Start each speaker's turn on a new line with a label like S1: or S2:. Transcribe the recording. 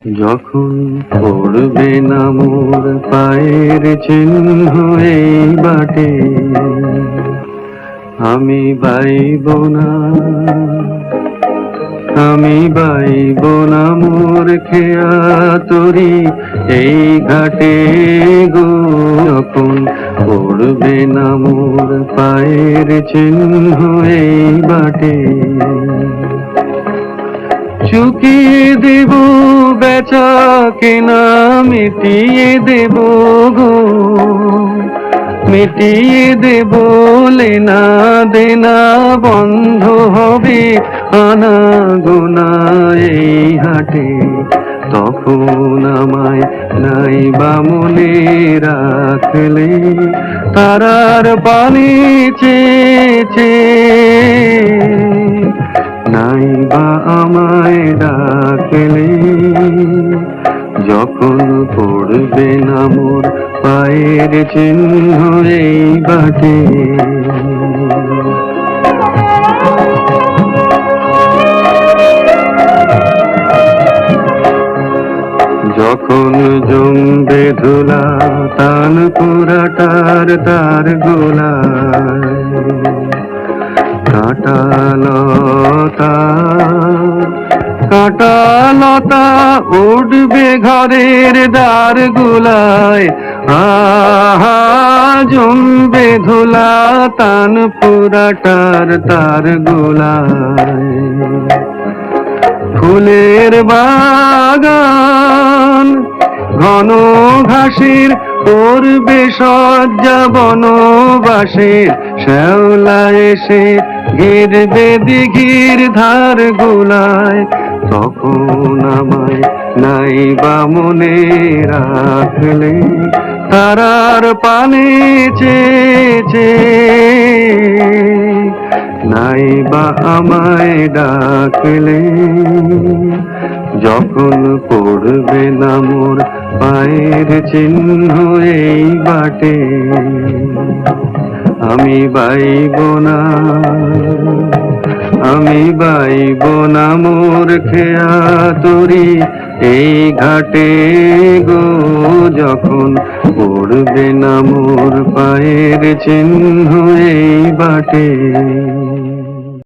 S1: যখন পড়বে না মোর পায়ের চিহ্ন এই বাটে, আমি বাইব না, আমি বাইব না মোর খেয়া তরি এই ঘাটে গো। যখন পড়বে না মোর পায়ের চিহ্ন এই বাটে, চুকিয়ে দেব বেচা কেনা, মিটিয়ে দেব গো, মিটিয়ে দেব লেনা দেনা, বন্ধ হবে আনা গোনা এই হাটে। তখন আমায় নাই বা মনে রাখলে, তারার পানি চেয়েছে, নাই বা আমায় ডাকলে। যখন পড়বে না মোর পায়ের চিহ্ন এই বাটে, যখন জমবে ধুলা তান পুরাটার তার গোলায়, কাঁটালতা কাঁটালতা উঠবে ঘরের দ্বার গুলায়, আহা জমবে ধুলা তান পুরাটার তার গোলায়। ফুলের বাগান ঘন ঘাসের করবে সজ্জা, বনবাসের শ্যাওলা এসে ঘিরবে দিঘির ধার গোলায়। তখন আমায় নাই বা মনে রাখলে, তারার পানে চেয়েছে, নাই বা আমায় ডাকলে। যখন পড়বে না মোর পায়ের চিহ্ন এই বাটে, আমি বাইব না, আমি বাইব না মোর খেয়া তরি এই ঘাটে গো। যখন পড়বে না মোর পায়ের চিহ্ন এই বাটে।